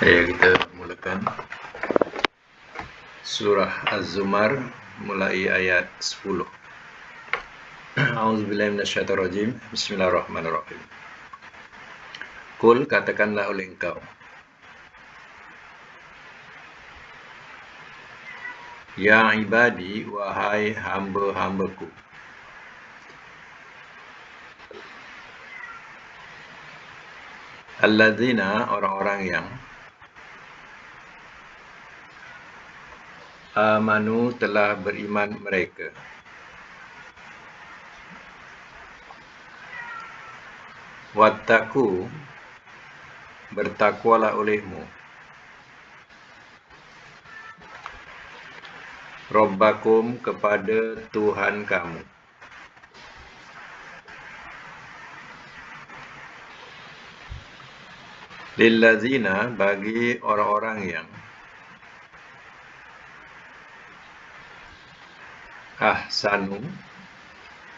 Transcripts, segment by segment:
Kita mulakan surah Az-Zumar mulai ayat 10. A'udzubillahi minasyaitonirrajim. Bismillahirrahmanirrahim. Qul, katakanlah oleh engkau, ya ibadi, wahai hamba-hambaku, alladzina, orang-orang yang amanu, telah beriman mereka, wattaqu, bertakwalah olehmu, Rabbakum, kepada Tuhan kamu, lillazina, bagi orang-orang yang ahsanu,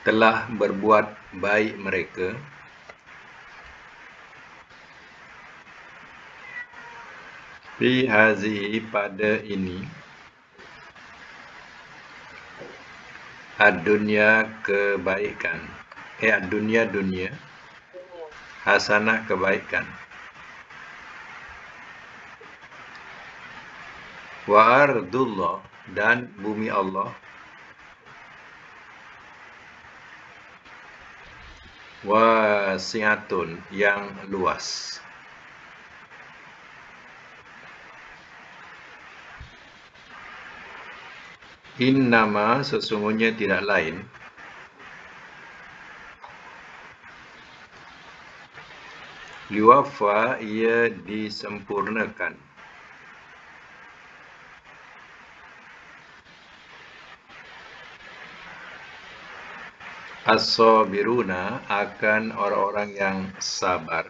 telah berbuat baik mereka, fi hazihi, pada ini, ad-dunya, kebaikan, ad-dunya, hasanah, kebaikan, wa ardullah, dan bumi Allah, wasi'atun, yang luas. Innama, sesungguhnya tidak lain, yuwaffa, ia disempurnakan, as-sabiruna, akan orang-orang yang sabar,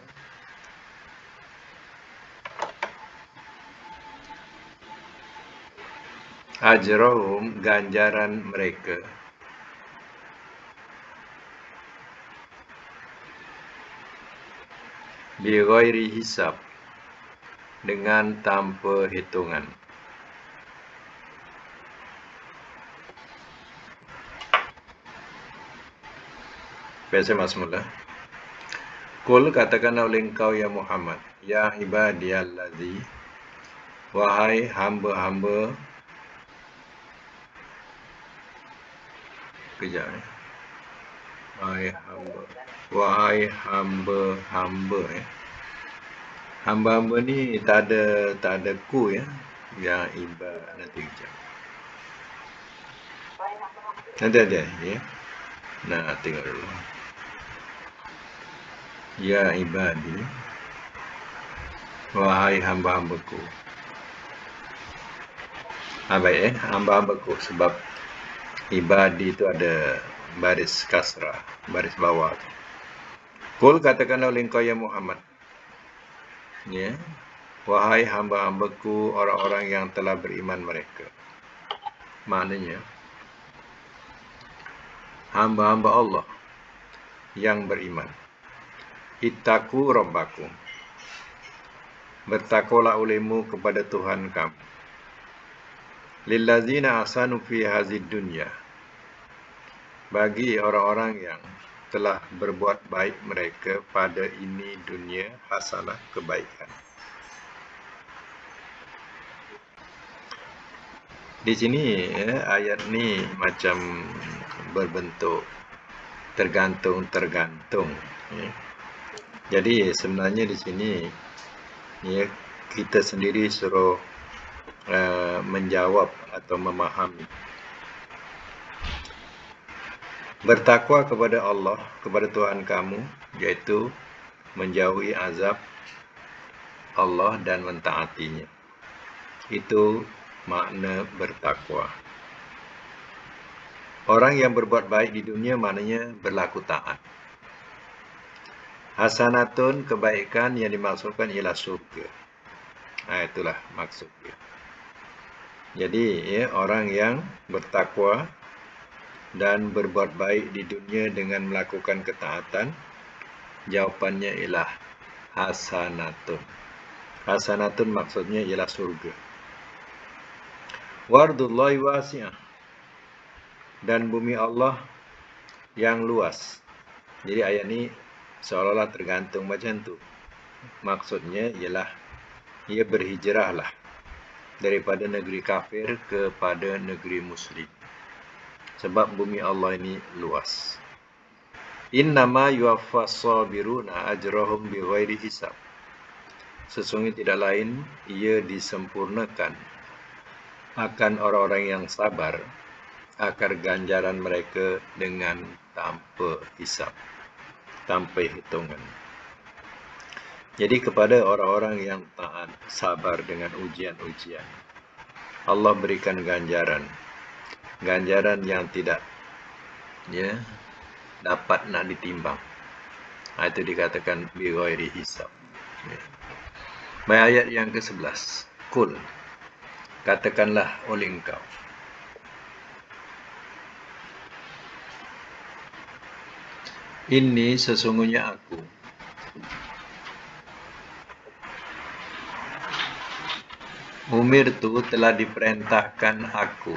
ajrahum, ganjaran mereka, bighairi hisab, dengan tanpa hitungan. Biasa semula. Qul, katakanlah oleh engkau ya Muhammad, ya ibadiyalladzi, wahai hamba-hamba, kejap wahai hamba-hamba, hamba-hamba ni tak ada ku, ya ibad, nanti kejap, nanti ada, ya. Nah, tengok dulu. Ya ibadi, wahai hamba-hambaku. Baik, hamba-hambaku, sebab ibadi itu ada baris kasrah, baris bawah. Qul, katakanlah oleh engkau ya Muhammad, wahai hamba-hambaku, orang-orang yang telah beriman mereka. Maknanya hamba-hamba Allah yang beriman. Ittaqu rabbakum, bertakwalah olehmu kepada Tuhan kamu. Lillazina ahsanu fi hazid dunya, bagi orang-orang yang telah berbuat baik mereka pada ini dunia, hasanah, kebaikan. Di sini ayat ni macam berbentuk tergantung. Jadi sebenarnya di sini kita sendiri suruh menjawab atau memahami. Bertakwa kepada Allah, kepada Tuhan kamu, iaitu menjauhi azab Allah dan mentaatinya. Itu makna bertakwa. Orang yang berbuat baik di dunia maknanya berlaku taat. Hasanatun, kebaikan yang dimaksudkan ialah surga. Itulah maksudnya. Jadi orang yang bertakwa dan berbuat baik di dunia dengan melakukan ketaatan, jawapannya ialah hasanatun, Hasanatun maksudnya ialah surga. Wardullahi wasi'ah, dan bumi Allah yang luas. Jadi ayat ini seolah-olah tergantung macam tu. Maksudnya ialah ia berhijrahlah daripada negeri kafir kepada negeri muslim. Sebab bumi Allah ini luas. Innama yuwaffas sabiruna ajrahum bighairi hisab. Sesungguhnya tidak lain ia disempurnakan akan orang-orang yang sabar agar ganjaran mereka dengan tanpa hisab, tanpa hitungan. Jadi kepada orang-orang yang taat, sabar dengan ujian-ujian, Allah berikan ganjaran yang tidak dapat nak ditimbang. Itu dikatakan bighairi hisab. Baik, ayat yang ke-11. Qul, katakanlah oleh engkau. Ini sesungguhnya aku. Umirtu telah diperintahkan aku.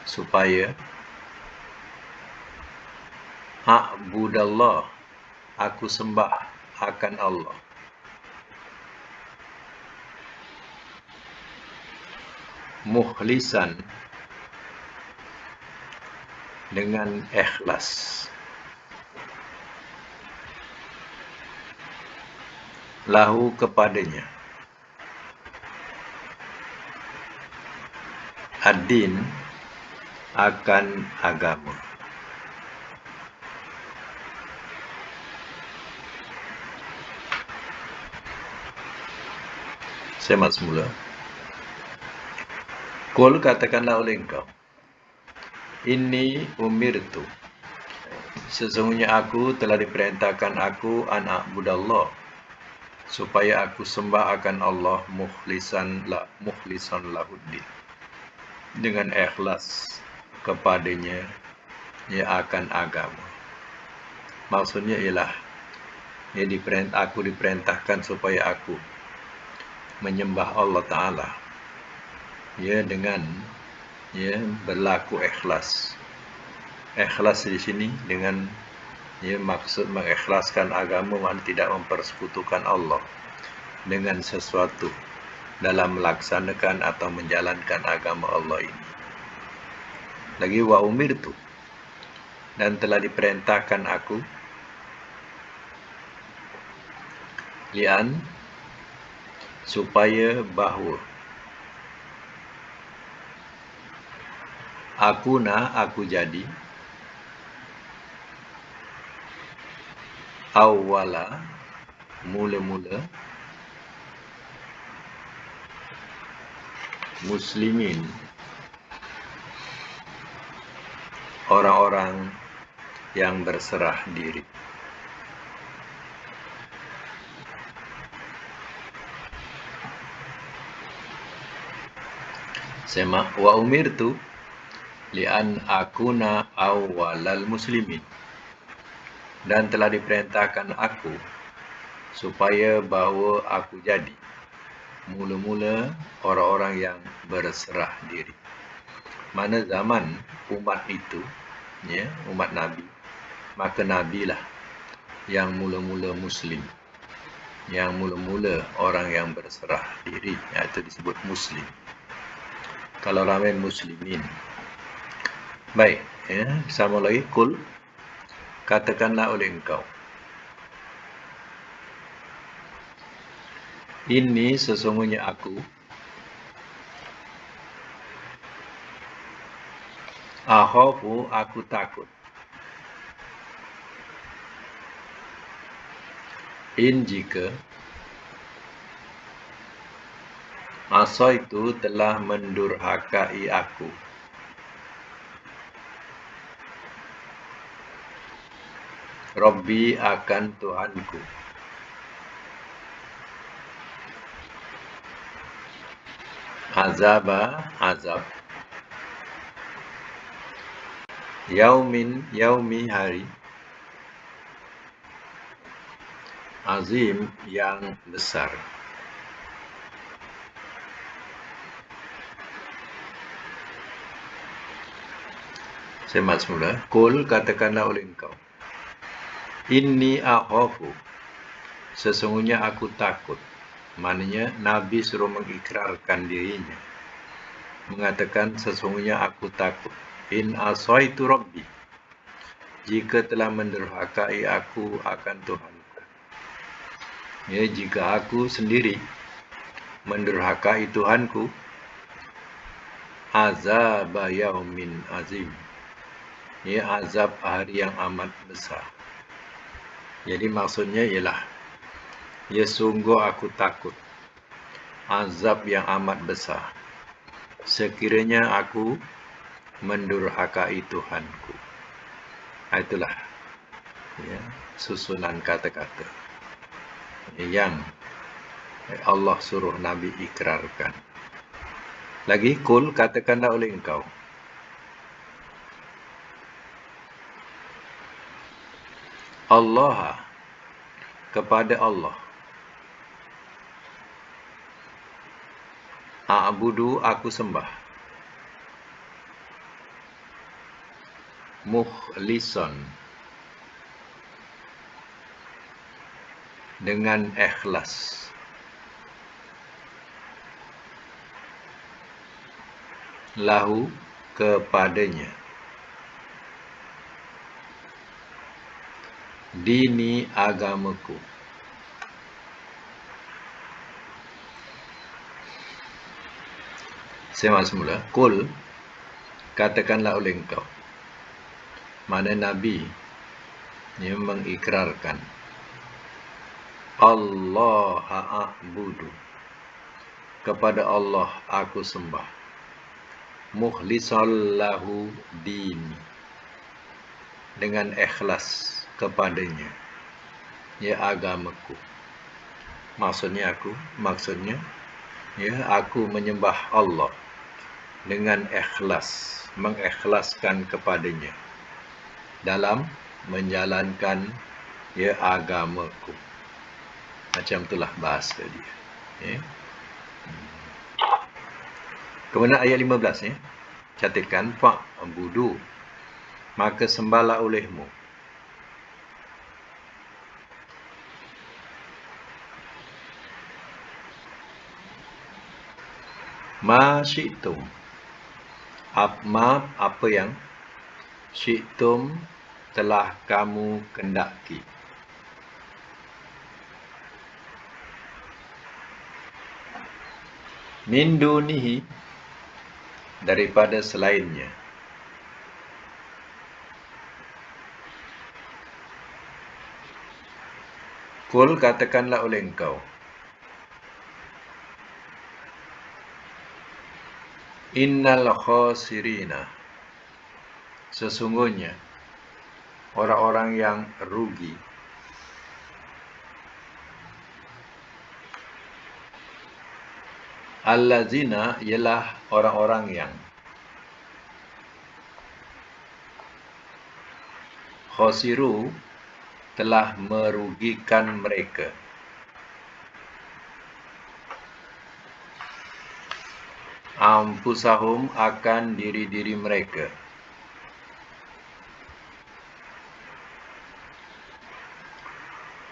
Supaya a'budallah, aku sembah akan Allah. Mukhlisan, dengan ikhlas. Lahu, kepadanya. Ad-din, akan agama. Semak semula. Qul, katakanlah oleh engkau. Inni umirtu, sesungguhnya aku telah diperintahkan aku an a'budallah, supaya aku sembah akan Allah mukhlisan lahuddin, dengan ikhlas kepadanya akan agama. Maksudnya ialah aku diperintahkan supaya aku menyembah Allah Ta'ala dengan berlaku ikhlas. Ikhlas di sini dengan maksud mengikhlaskan agama, maknanya tidak mempersekutukan Allah dengan sesuatu dalam melaksanakan atau menjalankan agama Allah ini. Lagi wa umirtu, dan telah diperintahkan aku lian, supaya bahawa aku jadi awwala, mula-mula muslimin, orang-orang yang berserah diri. Semak, wa umirtu li'an akuna awwalal muslimin, dan telah diperintahkan aku supaya bahawa aku jadi mula-mula orang-orang yang berserah diri. Mana zaman umat itu, umat Nabi, maka Nabi lah yang mula-mula muslim, yang mula-mula orang yang berserah diri, itu disebut muslim. Kalau ramai muslimin. Baik, sama lagi. Qul, katakanlah oleh engkau. Ini sesungguhnya aku. Akhafu, aku takut. In, jika. Asaitu, telah mendurhakai aku. Rabbi, akan Tuhanku. Azab. Yaumi, hari. azim yang besar. Saya mat semula. Qul, katakanlah oleh engkau. Inni akhafu, sesungguhnya aku takut. Maknanya Nabi suruh mengikrarkan dirinya, mengatakan sesungguhnya aku takut. In asaitu rabbi, jika telah menderhakai aku akan Tuhanku. Ya, jika aku sendiri menderhakai Tuhanku, azab yaumin azim, ya, azab hari yang amat besar. Jadi maksudnya ialah, ya, sungguh aku takut azab yang amat besar sekiranya aku mendurhakai Tuhanku. Itulah, ya, susunan kata-kata yang Allah suruh Nabi ikrarkan. Lagi, Qul, katakanlah oleh engkau. Allah, kepada Allah. A'budu, aku sembah. Mukhlisan, dengan ikhlas. Lahu, kepadanya. Dini, agamaku. Saya mat semula. Qul, katakanlah oleh engkau. Mana Nabi yang mengikrarkan, Allah a'budu, kepada Allah aku sembah. Mukhlisal lahu dini, dengan ikhlas kepadanya, ya, agamaku. Maksudnya, ya, aku menyembah Allah dengan ikhlas, mengikhlaskan kepadanya dalam menjalankan, ya, agamaku. Macam itulah bahasa dia, ya. Kemudian ayat 15, ya. Catatkan, fa'budu, maka sembahlah olehmu. Ma syi'tum, apa yang syi'tum telah kamu kendaki. Min dunihi, daripada selainnya. Qul, katakanlah oleh engkau. Innal khasirina, sesungguhnya orang-orang yang rugi. Allazina, ialah orang-orang yang khasiru, telah merugikan mereka. Anfusahum, akan diri-diri mereka.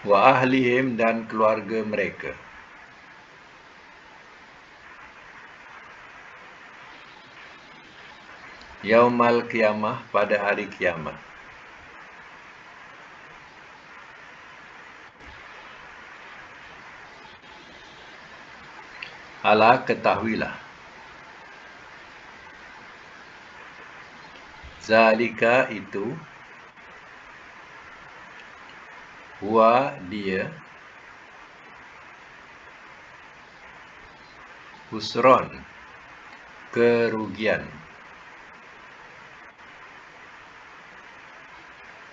Wa ahlihim, dan keluarga mereka. Yaumal qiyamah, pada hari kiamat. Ala, ketahuilah. Zalika, itu. Huwa, dia. Husron, kerugian.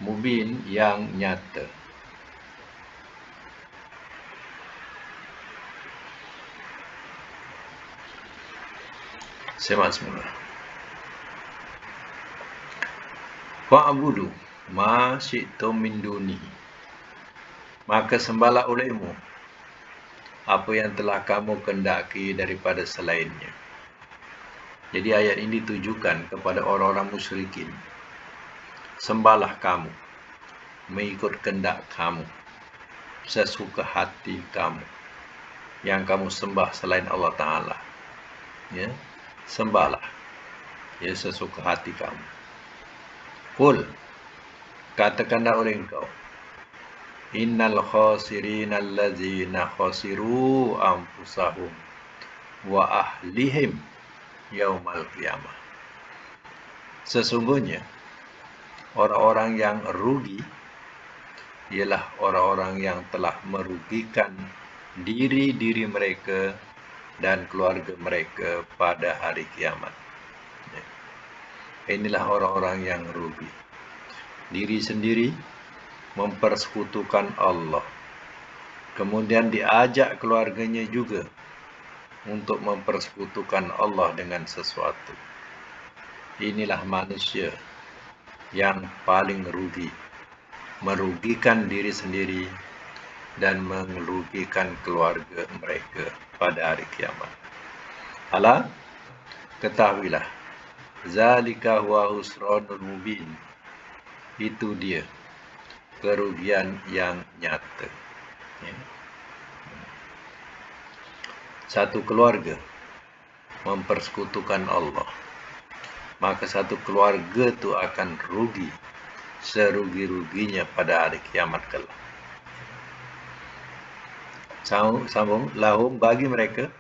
Mubin, yang nyata. Semak semula. Fa'budu ma syi'tum min dunihi, maka sembahlah olehmu apa yang telah kamu kendaki daripada selainnya. Jadi ayat ini ditujukan kepada orang-orang musyrikin. Sembahlah kamu mengikut kehendak kamu, sesuka hati kamu, yang kamu sembah selain Allah Ta'ala. Ya, sembahlah ya sesuka hati kamu. Qul, katakanlah oleh engkau, innal khasirina allazina khasiru anfusahum wa ahlihim yaumal qiyamah. Sesungguhnya orang-orang yang rugi ialah orang-orang yang telah merugikan diri-diri mereka dan keluarga mereka pada hari kiamat. Inilah orang-orang yang rugi. Diri sendiri mempersekutukan Allah. Kemudian diajak keluarganya juga untuk mempersekutukan Allah dengan sesuatu. Inilah manusia yang paling rugi. Merugikan diri sendiri dan merugikan keluarga mereka pada hari kiamat. Ala, ketahuilah, zalika huwa husranul mubin. Itu dia kerugian yang nyata. Satu keluarga mempersekutukan Allah, maka satu keluarga itu akan rugi serugi-ruginya pada hari kiamat kelak. Sambung, lahum bagi mereka,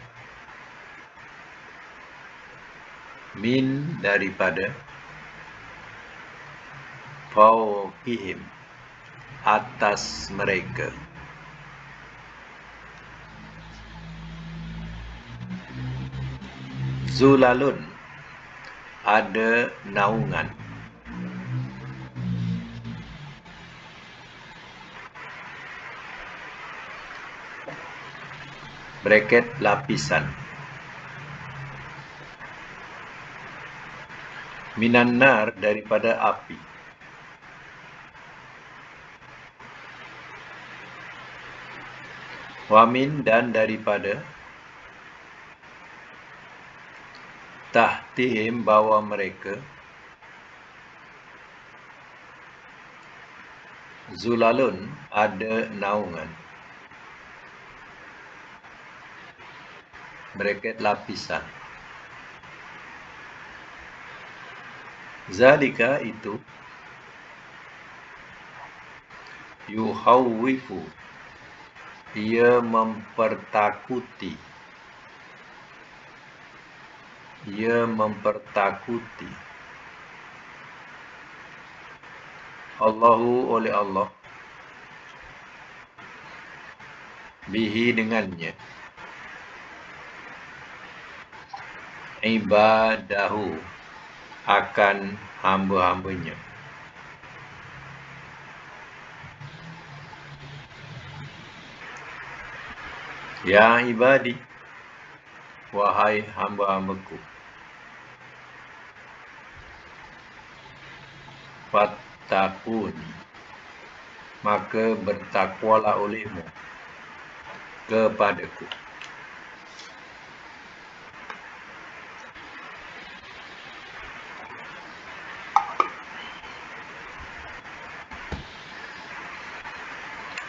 min daripada, fawqihim atas mereka, zulalun ada naungan, bracket lapisan, minan nar daripada api, wamin dan daripada, tahtihim bawah mereka, zulalun ada naungan, bracket lapisan. Zalika itu, yuhawwifu ia mempertakuti, Allahu oleh Allah, bihi dengannya, ibadahu akan hamba-hambanya. Ya ibadi, wahai hamba-hambaku, fattaquni, maka bertakwalah olehmu kepadaku.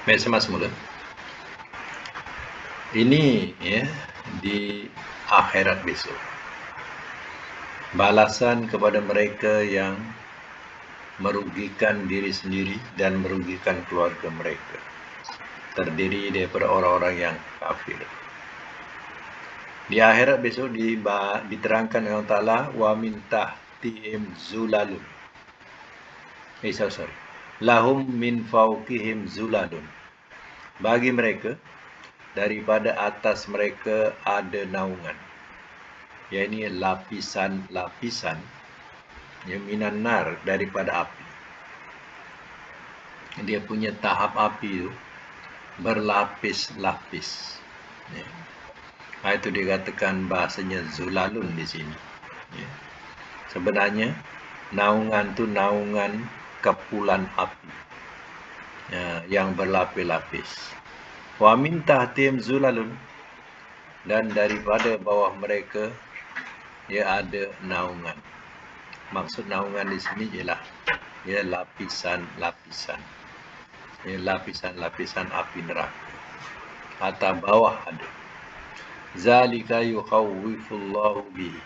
Baik, sama semula. Ini ya di akhirat besok. Balasan kepada mereka yang merugikan diri sendiri dan merugikan keluarga mereka. Terdiri daripada orang-orang yang kafir. Di akhirat besok diterangkan oleh Allah Ta'ala, wa min tahtihim zulalun. Sorry. Lahum min fawqihim zulalun. Bagi mereka, daripada atas mereka ada naungan. Iaitu lapisan-lapisan yang minan nar daripada api. Dia punya tahap api itu berlapis-lapis. Ya. Itu dikatakan bahasanya zulalun di sini. Ya. Sebenarnya naungan itu naungan kepulan api. yang berlapis-lapis. Wa min tahtihim zulalun, dan daripada bawah mereka ada naungan. Maksud naungan di sini ialah lapisan-lapisan. Lapisan-lapisan api neraka. Atas bawah ada. Zalika yukhawwifullahu bihi.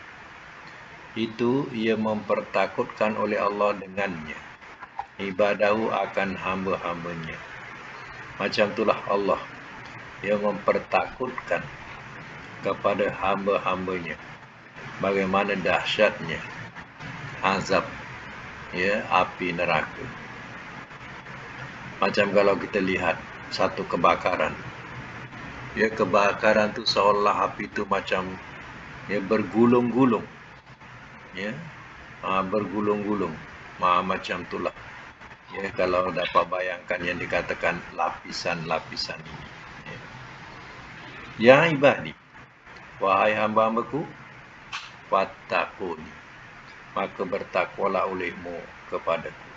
Itu ia mempertakutkan oleh Allah dengannya. Ibadahu akan hamba-hambanya. Macam itulah Allah yang mempertakutkan kepada hamba-hambanya. Bagaimana dahsyatnya azab api neraka. Macam kalau kita lihat satu kebakaran. Kebakaran tu seolah api tu macam bergulung-gulung. Bergulung-gulung. Macam itulah. Kalau dapat bayangkan yang dikatakan lapisan-lapisan ini. Ya ibadi, wahai hamba-hambaku, fattaquni, maka bertakwalah olehmu kepadaku.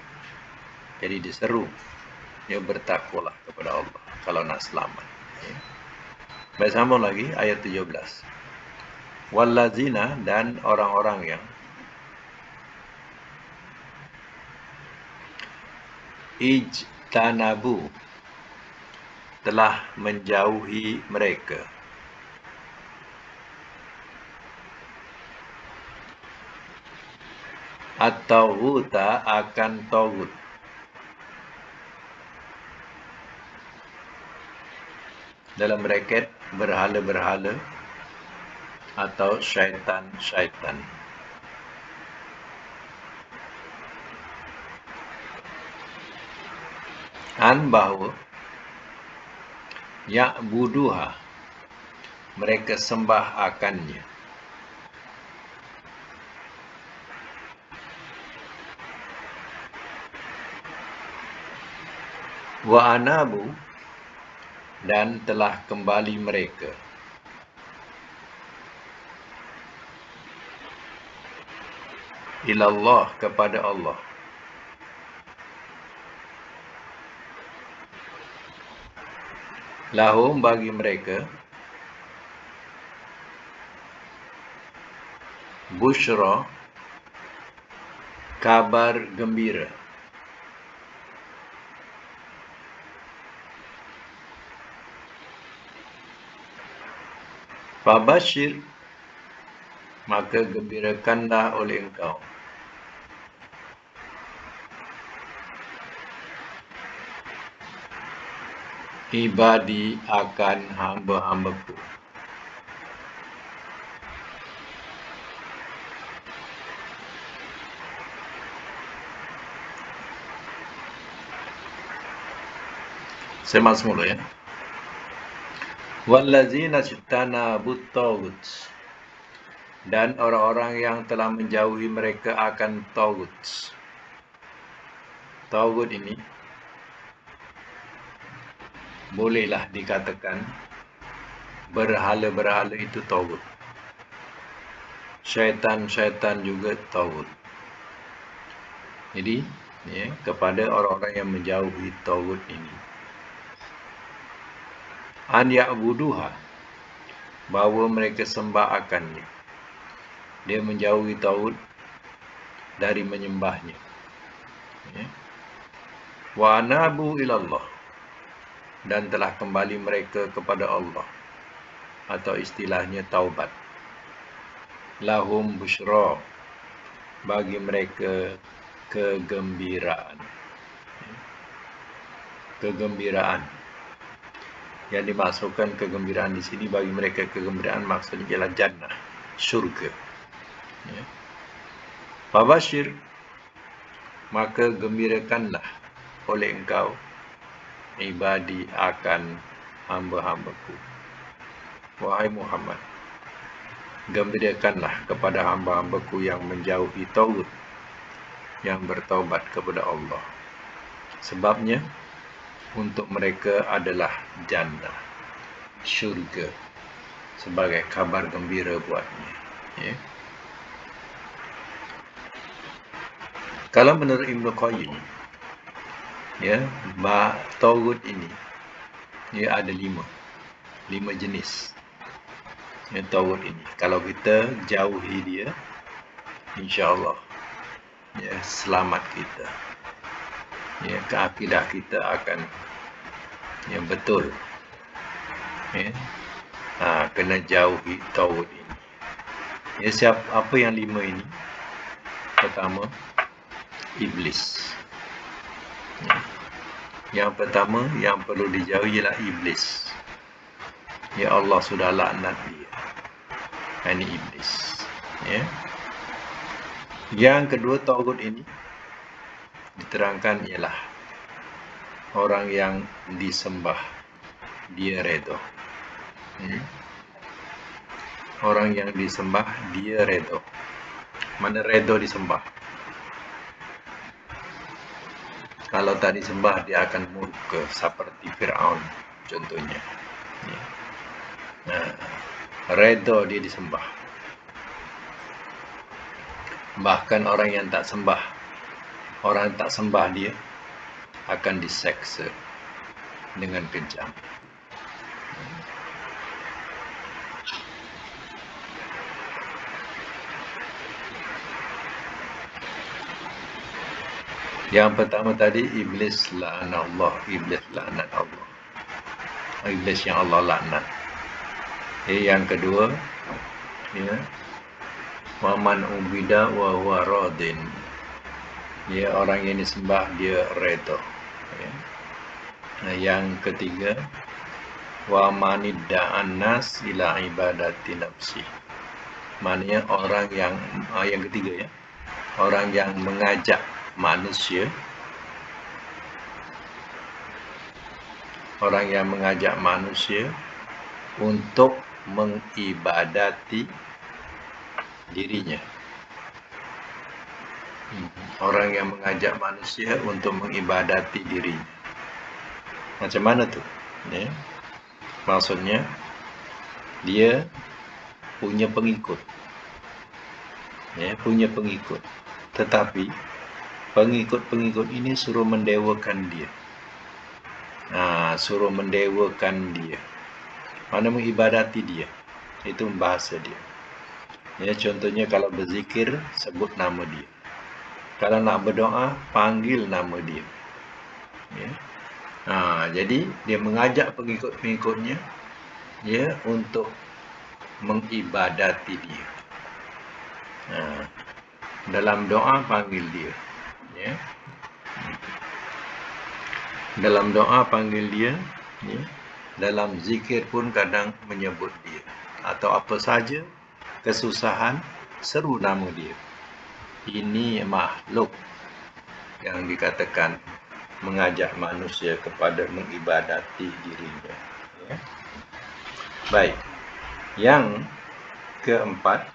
Jadi diseru, bertakwalah kepada Allah kalau nak selamat. Baik, sambung lagi ayat 17. Wallazina, dan orang-orang yang ijtanabu, telah menjauhi mereka, at-taghuta, akan taghut, dalam braket berhala-berhala atau syaitan-syaitan. Bahawa ya'buduha, mereka sembah akannya, wa anabu, dan telah kembali mereka, ilallah, kepada Allah, lahum, bagi mereka, busyra, kabar gembira, fabashir, maka gembirakanlah oleh engkau, ibadi, akan hamba-hambaku. Saya masuk mula Wallazina ijtanabu at-taghut, dan orang-orang yang telah menjauhi mereka akan taghut. Taghut ini bolehlah dikatakan berhala-berhala itu taghut. Syaitan-syaitan juga taghut. Jadi, kepada orang-orang yang menjauhi taghut ini, an ya'buduha, bahawa mereka sembah akannya. Dia menjauhi taghut dari menyembahnya. Wa anabu ilallah, dan telah kembali mereka kepada Allah, atau istilahnya taubat. Lahum busyra, bagi mereka kegembiraan. Kegembiraan. Yang dimasukkan kegembiraan di sini, bagi mereka kegembiraan maksudnya ialah jannah, syurga. Fabashir, maka gembirakanlah oleh engkau, ibadi, akan hamba-hambaku. Wahai Muhammad, gembirakanlah kepada hamba-hambaku yang menjauhi taghut, yang bertaubat kepada Allah. Sebabnya untuk mereka adalah jannah, syurga, sebagai kabar gembira buatnya. Kalau menurut Ibn Qayyim, Ya, tagut ini dia ada 5 jenis. Ya, tagut ini kalau kita jauhi dia, insya-Allah ya selamat kita. Ya, keakidah kita akan yang betul. Ya. Kena jauhi tagut ini. Ya, apa yang 5 ini? Pertama, iblis. Ya. Yang pertama yang perlu dijauhi ialah iblis. Ya, Allah sudah laknat dia. Ini iblis. Ya. Yang kedua, tagut ini diterangkan ialah orang yang disembah dia redha. Orang yang disembah dia redha. Mana redha disembah? Kalau tak disembah dia akan murka seperti Firaun contohnya. Ya. Redha dia disembah. Bahkan orang yang tak sembah, orang yang tak sembah dia akan diseksa dengan kejam. Yang pertama tadi, iblis la'anat Allah. Iblis la'anat Allah. Iblis yang Allah laknat. Yang kedua, ya, wa man ubida wa huwa radin. Ya, orang yang disembah dia redha. Ya. Yang ketiga, wa manidda'an nas ila ibadati nafsi. Maknanya orang yang ketiga ya, orang yang mengajak manusia untuk mengibadati dirinya. Orang yang mengajak manusia untuk mengibadati dirinya. Macam mana tu? Ya. Maksudnya dia punya pengikut. Ya, punya pengikut. Tetapi pengikut-pengikut ini suruh mendewakan dia. Suruh mendewakan dia. Mana mengibadati dia. Itu bahasa dia. Ya, contohnya kalau berzikir sebut nama dia. Kalau nak berdoa panggil nama dia. Ya. Jadi dia mengajak pengikut-pengikutnya ya untuk mengibadati dia. Dalam doa panggil dia. Ya. Dalam doa panggil dia, ya. Dalam zikir pun kadang menyebut dia. Atau apa saja kesusahan, seru nama dia. Ini makhluk yang dikatakan mengajak manusia kepada mengibadati dirinya. Ya. Baik. Yang keempat,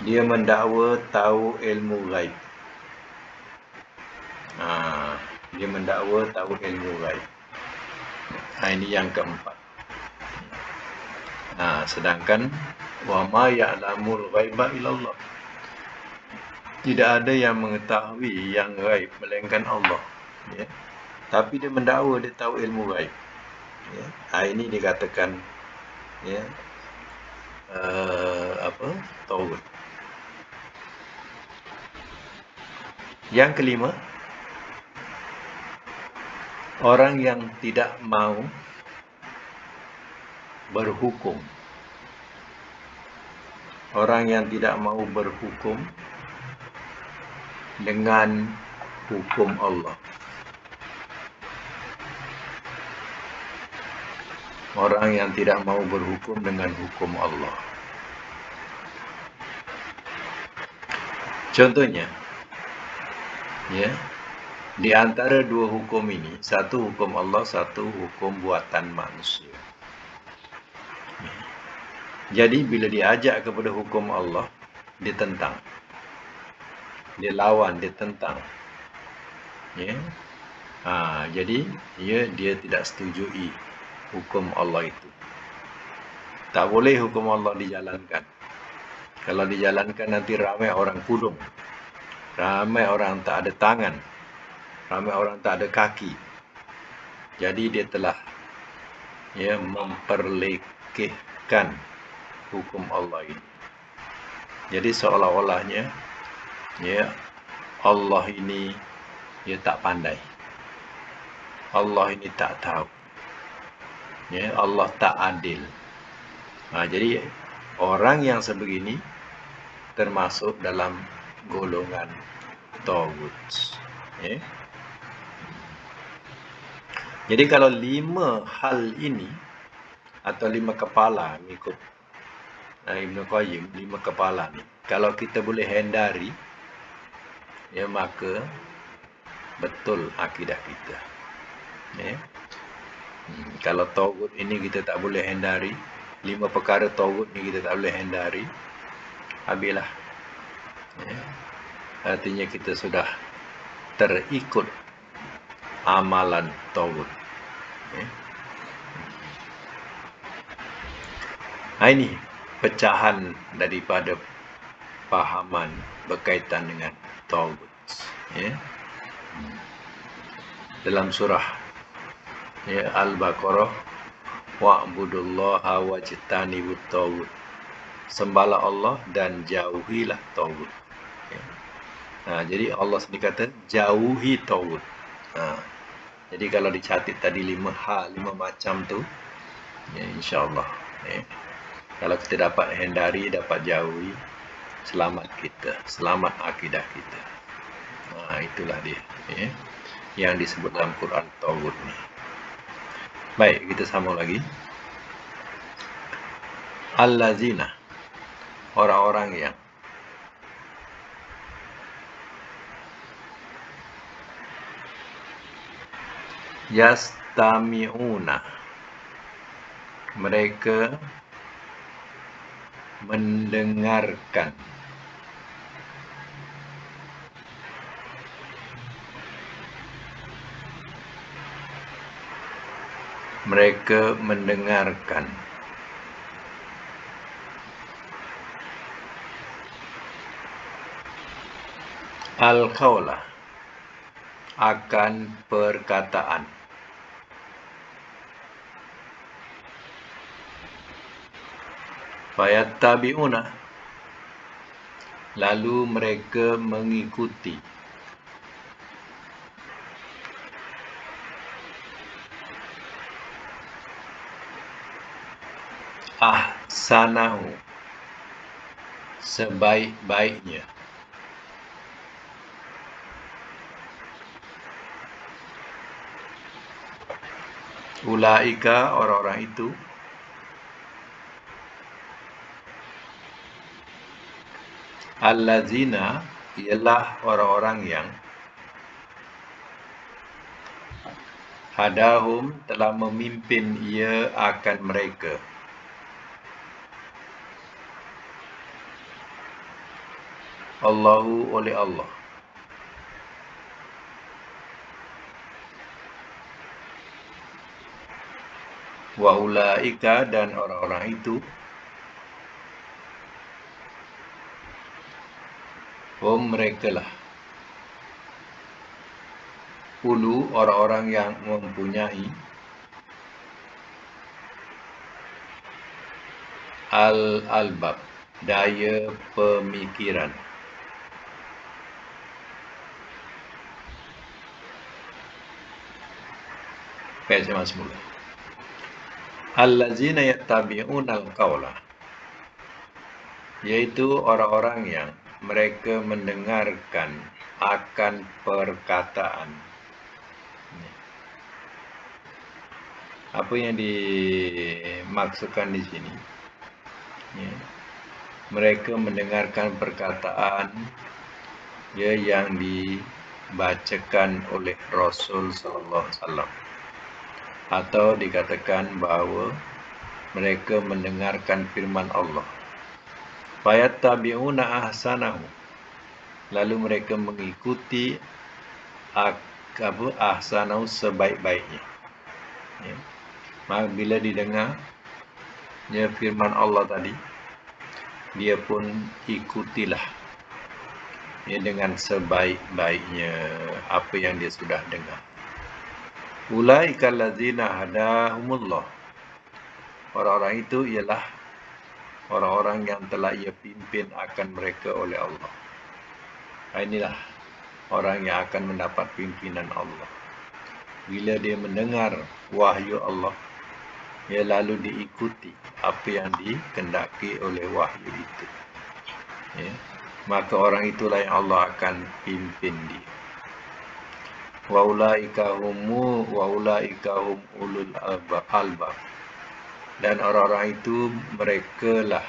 dia mendakwa tahu ilmu ghaib. Dia mendakwa tahu ilmu ghaib. Ini yang keempat. Sedangkan wa ma ya'lamul ghaiba illallah. Tidak ada yang mengetahui yang ghaib melainkan Allah. Ya. Tapi dia mendakwa dia tahu ilmu ghaib. Ya. Ini dikatakan ya tagut. Yang kelima, orang yang tidak mau berhukum. Orang yang tidak mau berhukum dengan hukum Allah. Orang yang tidak mau berhukum dengan hukum Allah. Contohnya, ya, di antara dua hukum ini, satu hukum Allah, satu hukum buatan manusia. Jadi bila diajak kepada hukum Allah, dia tentang. Dia lawan, dia tentang. Ya. Jadi dia tidak setujui hukum Allah itu. Tak boleh hukum Allah dijalankan. Kalau dijalankan nanti ramai orang kudung. Ramai orang tak ada tangan, ramai orang tak ada kaki. Jadi dia telah memperlekehkan hukum Allah ini. Jadi seolah-olahnya Allah ini tak pandai. Allah ini tak tahu. Allah tak adil. Jadi orang yang sebegini termasuk dalam golongan taghut. Jadi kalau 5 hal ini atau 5 kepala mengikut Ibnu Qayyim, 5 kepala ni, kalau kita boleh hindari, maka betul akidah kita. Kalau taghut ini kita tak boleh hindari, 5 perkara taghut ni kita tak boleh hindari, habislah. Artinya kita sudah terikut amalan taghut. Ini pecahan daripada pahaman berkaitan dengan taghut. Dalam surah Al-Baqarah, wa'budullaha wajtanibut taghut. Sembahlah Allah dan jauhilah taghut. Jadi Allah sendiri kata jauhi taghut. Jadi kalau dicatat tadi 5 hal, 5 macam tu, insya-Allah. Kalau kita dapat hindari, dapat jauhi, selamat kita, selamat akidah kita. Itulah dia yang disebut dalam Quran taghut ni. Baik, kita sambung lagi. Allazina, orang-orang yang yastami'una, mereka mendengarkan, mereka mendengarkan al-qawla, akan perkataan, fayattabi'una, lalu mereka mengikuti, ahsanahu, sebaik-baiknya, ulaika, orang-orang itu, allazina, ialah orang-orang yang hadahum, telah memimpin ia akan mereka, Allahu, oleh Allah, wa ulaika, dan orang-orang itu, mereka lah, ulu, orang-orang yang mempunyai al-albab, daya pemikiran. Baik, saya masuk mula. Allazina yattabi'una al-qawla, yaitu orang-orang yang mereka mendengarkan akan perkataan. Apa yang dimaksudkan di sini? Mereka mendengarkan perkataan yang dibacakan oleh Rasul sallallahu alaihi wasallam, atau dikatakan bahawa mereka mendengarkan firman Allah. Fayattabi'una ahsanahu, lalu mereka mengikuti ahsanahu, sebaik-baiknya. Bila didengar firman Allah tadi, dia pun ikutilah dengan sebaik-baiknya apa yang dia sudah dengar. Ulaikal ladzina hadahumullah. Orang-orang itu ialah orang-orang yang telah ia pimpin akan mereka oleh Allah. Inilah orang yang akan mendapat pimpinan Allah. Bila dia mendengar wahyu Allah, ia lalu diikuti apa yang dikehendaki oleh wahyu itu. Maka orang itulah yang Allah akan pimpin dia. Wa ulaika hum ulul albab. Dan orang-orang itu merekalah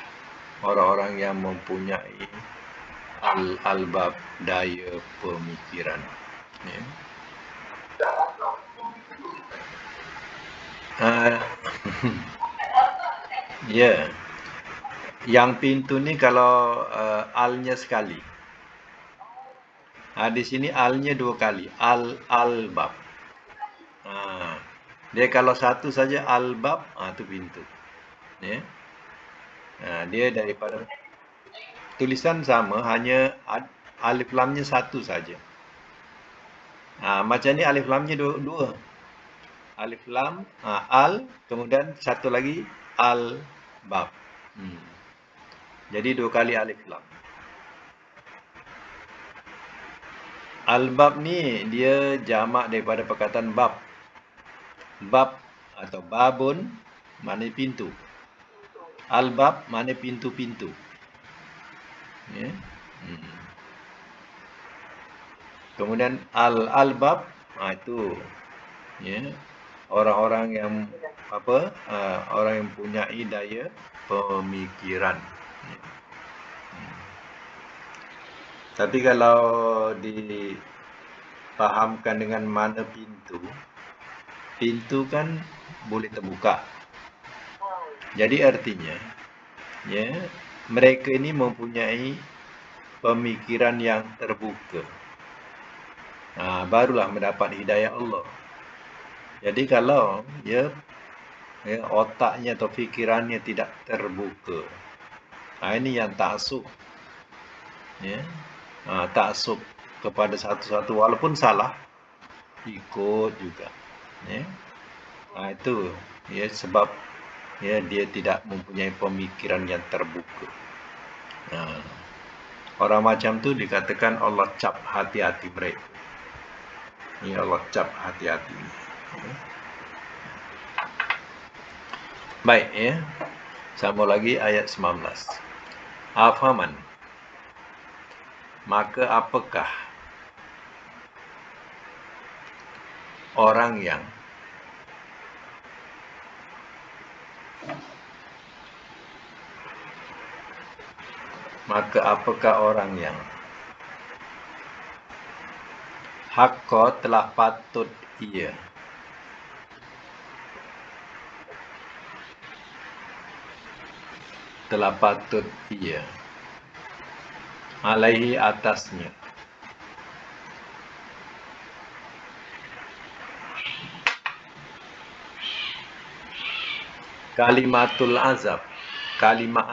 orang-orang yang mempunyai albab, daya pemikiran. Yang pintu ni kalau alnya sekali. Di sini alnya 2 kali. Albab. Dia kalau satu saja albab, tu pintu. Dia daripada tulisan sama, hanya alif lamnya satu saja. Macam ni alif lamnya dua. Alif lam, al, kemudian satu lagi al-bab. Jadi 2 kali alif lam. Al-bab ni dia jamak daripada perkataan bab. Bab atau babun maknanya pintu. Al-bab maknanya pintu-pintu. Kemudian al-albab, itu orang-orang yang orang yang mempunyai daya pemikiran. Tapi kalau dipahamkan dengan mana pintu kan boleh terbuka. Jadi artinya mereka ini mempunyai pemikiran yang terbuka. Barulah mendapat hidayah Allah. Jadi kalau otaknya atau fikirannya tidak terbuka, ini yang taksub. Taksub kepada satu-satu walaupun salah, ikut juga. Itu sebab dia tidak mempunyai pemikiran yang terbuka. Orang macam tu dikatakan Allah cap hati-hati mereka. Allah cap hati-hati. Baik, sambung lagi ayat 19. Afaman, maka apakah orang yang hakka telah patut ia alaihi atasnya kalimah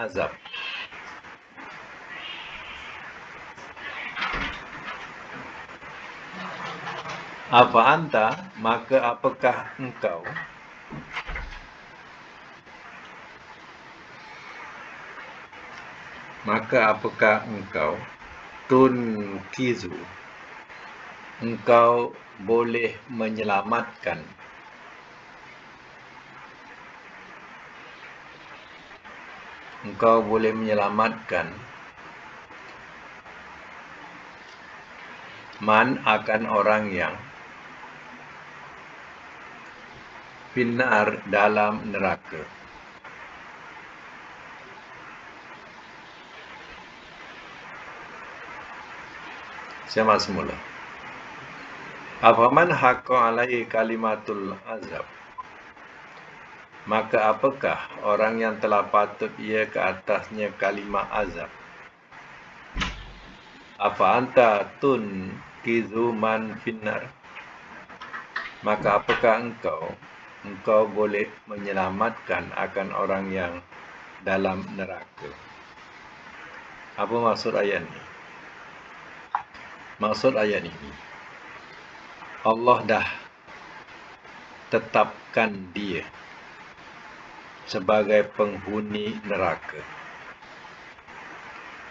azab. Apa anta, maka apakah engkau tunkizu, engkau boleh menyelamatkan man akan orang yang finnar dalam neraka. Sama semula. Afaman haqqa alaihi kalimatul azab, maka apakah orang yang telah patut ia ke atasnya kalimah azab. Apa anta tunkizu man finnar, maka apakah engkau boleh menyelamatkan akan orang yang dalam neraka. Apa maksud ayat ini? Maksud ayat ini, Allah dah tetapkan dia sebagai penghuni neraka.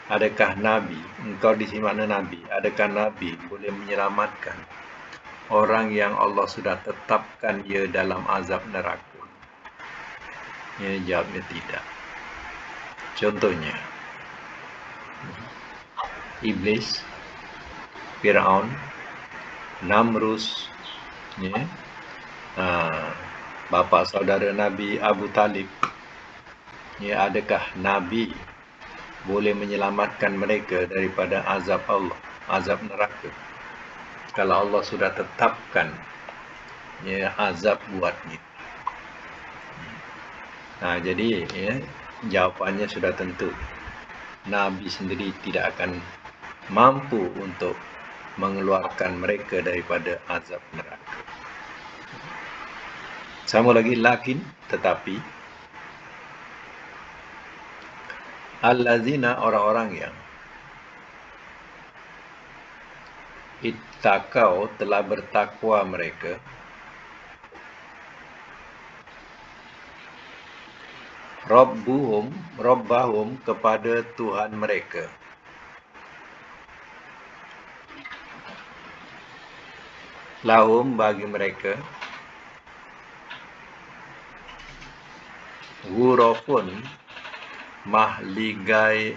Adakah Nabi, engkau di sini makna Nabi, adakah Nabi boleh menyelamatkan orang yang Allah sudah tetapkan ia dalam azab neraka? Ia jawabnya tidak. Contohnya, Iblis, Fir'aun, Namrus, ya, bapa saudara Nabi Abu Talib, ya, adakah Nabi boleh menyelamatkan mereka daripada azab Allah, azab neraka? Kalau Allah sudah tetapkan, ya, azab buatnya. Jadi, ya, jawapannya sudah tentu. Nabi sendiri tidak akan mampu untuk mengeluarkan mereka daripada azab neraka. Sama lagi, lakin, tetapi, allazina, orang-orang yang ittaqau, telah bertakwa mereka, Rabbahum, kepada Tuhan mereka, lahum, bagi mereka, ghurafun, mahligai,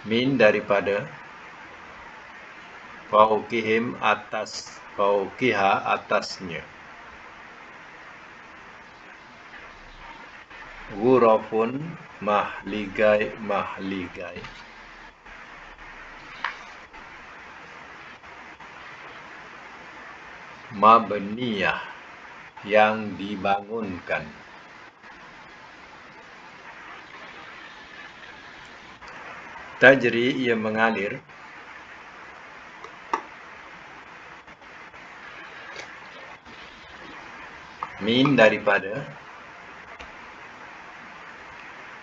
min, daripada, fauqihim, atas, fauqiha, atasnya, ghurafun, mahligai, mabniyah, yang dibangunkan, tajri, ia mengalir, min, daripada,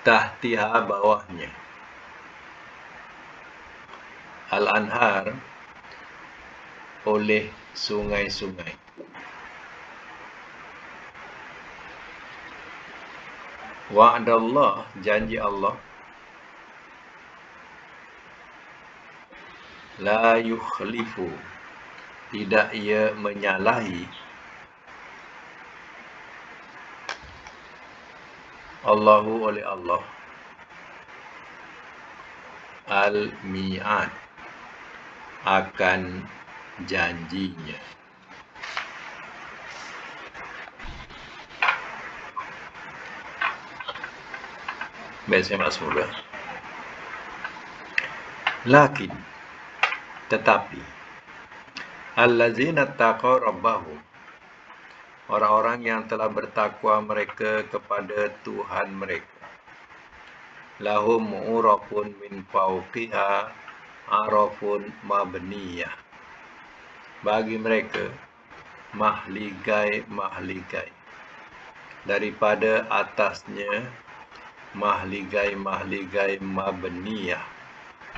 tahtiha, bawahnya, al-anhar, oleh sungai-sungai. Wa'dallah, janji Allah, la yukhlifu, tidak ia menyalahi, Allahu, oleh Allah, al-mi'ad, akan janjinya. Baik, saya masuk mula. Lakin, tetapi, allazina taqaw rabbahum, orang-orang yang telah bertakwa mereka kepada Tuhan mereka, lahum urafun min fauqiha, arafun mabniyah, bagi mereka mahligai, daripada atasnya mahligai, mabniyah,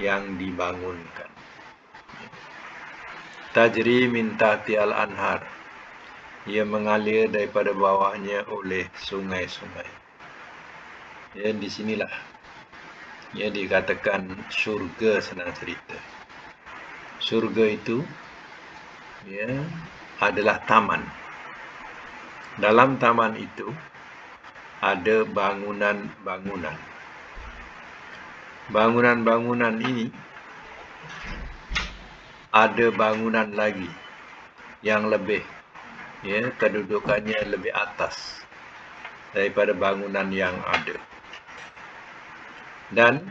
yang dibangunkan, tajri min tahtial anhar, ia mengalir daripada bawahnya oleh sungai-sungai. Ya, di sinilah ya dikatakan syurga, senang cerita. Syurga itu, ya, adalah taman. Dalam taman itu ada bangunan-bangunan. Bangunan-bangunan ini ada bangunan lagi yang lebih, ya, kedudukannya lebih atas daripada bangunan yang ada. Dan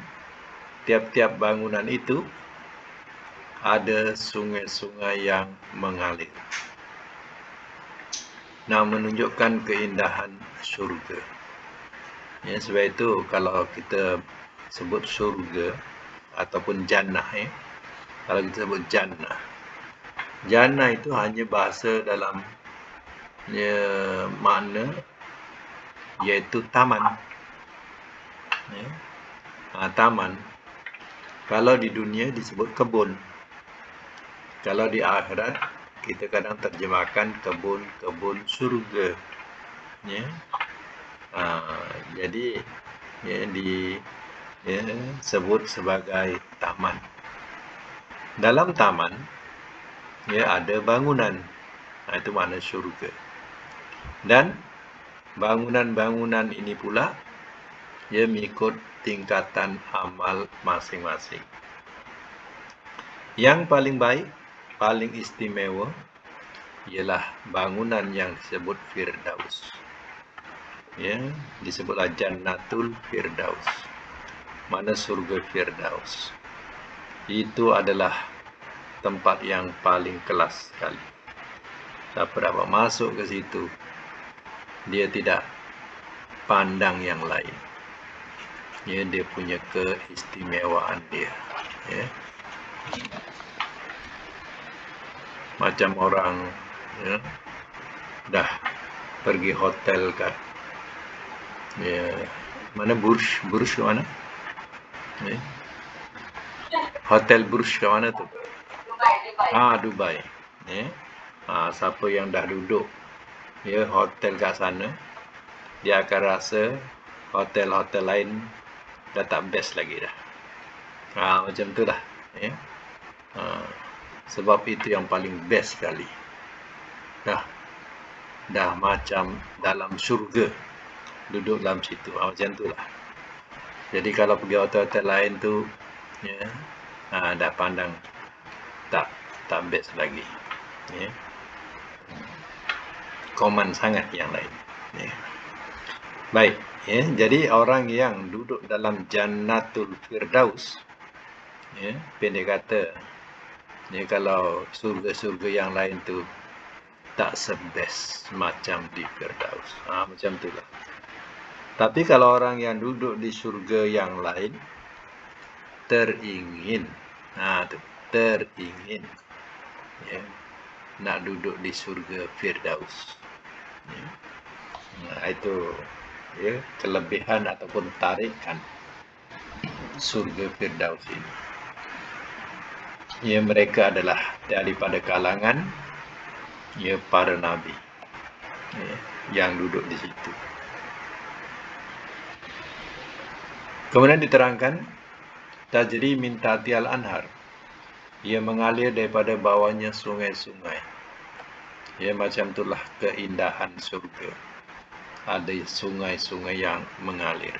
tiap-tiap bangunan itu ada sungai-sungai yang mengalir. Menunjukkan keindahan syurga. Ya, sebab itu kalau kita sebut syurga ataupun jannah, ya, kalau kita sebut jannah, jannah itu hanya bahasa dalam, ya, makna iaitu taman. Taman. Kalau di dunia disebut kebun. Kalau di akhirat kita kadang terjemahkan kebun surga. Ya. Jadi disebut sebagai taman. Dalam taman ada bangunan. Itu makna syurga. Dan bangunan-bangunan ini pula mengikut tingkatan amal masing-masing. Yang paling baik, paling istimewa ialah bangunan yang disebut Firdaus. Disebutlah Jannatul Firdaus. Mana surga Firdaus. Itu adalah tempat yang paling kelas sekali. Siapa dapat masuk ke situ, dia tidak pandang yang lain. Dia punya keistimewaan dia. Macam orang dah pergi hotel kan. Mana Burj ke mana? Hotel Burj ke mana tu? Dubai. Siapa yang dah duduk hotel kat sana, dia akan rasa hotel-hotel lain dah tak best lagi dah. Macam tu lah. Sebab itu yang paling best sekali. Dah macam dalam syurga, duduk dalam situ. Macam tu lah. Jadi kalau pergi hotel-hotel lain tu, dah pandang tak best lagi. Koman sangat yang lain. Baik. Jadi orang yang duduk dalam Jannatul Firdaus, pendek kata, kalau surga-surga yang lain tu tak sebest macam di Firdaus. Macam tu lah. Tapi kalau orang yang duduk di surga yang lain, teringin. Teringin. Nak duduk di surga Firdaus. Itu kelebihan ataupun tarikan surga Firdaus ini. Mereka adalah daripada kalangan para nabi yang duduk di situ. Kemudian diterangkan tajri min tahtial anhar. Ia mengalir daripada bawahnya sungai-sungai. Macam itulah keindahan surga. Ada sungai-sungai yang mengalir.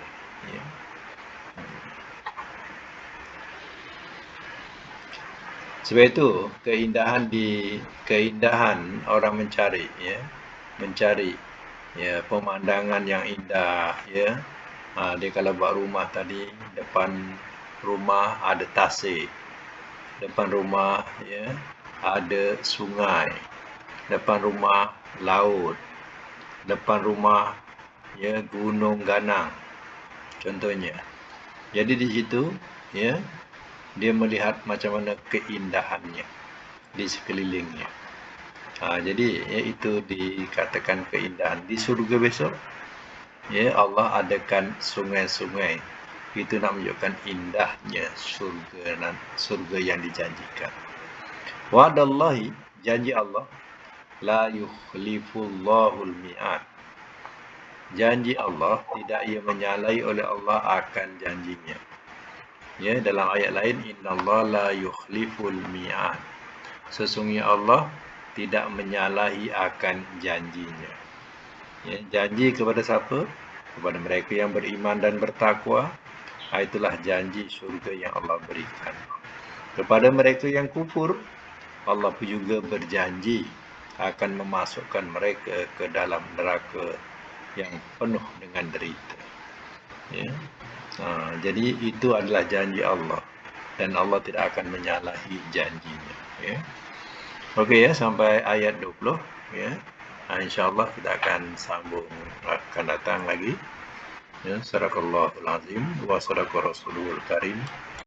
Sebab itu keindahan orang mencari pemandangan yang indah. Dia kalau buat rumah tadi, depan rumah ada tasik, depan rumah ada sungai, depan rumah laut, depan rumah gunung ganang contohnya. Jadi di situ dia melihat macam mana keindahannya di sekelilingnya. Jadi itu dikatakan keindahan. Di surga besok Allah adakan sungai-sungai. Itu nak menunjukkan indahnya surga yang dijanjikan. Wa'dallahi, janji Allah, la yukhlifullahul mi'ad. Janji Allah tidak ia menyalahi oleh Allah akan janjinya. Dalam ayat lain, innallaha la yukhliful mi'ad. Sesungguhnya Allah tidak menyalahi akan janjinya. Janji kepada siapa? Kepada mereka yang beriman dan bertakwa. Itulah janji syurga yang Allah berikan. Kepada mereka yang kufur, Allah pun juga berjanji akan memasukkan mereka ke dalam neraka yang penuh dengan derita. Jadi itu adalah janji Allah, dan Allah tidak akan menyalahi janjinya. Okey sampai ayat 20. InsyaAllah kita akan sambung akan datang lagi. Sadaqallahul azim wa sadaqa rasulul karim.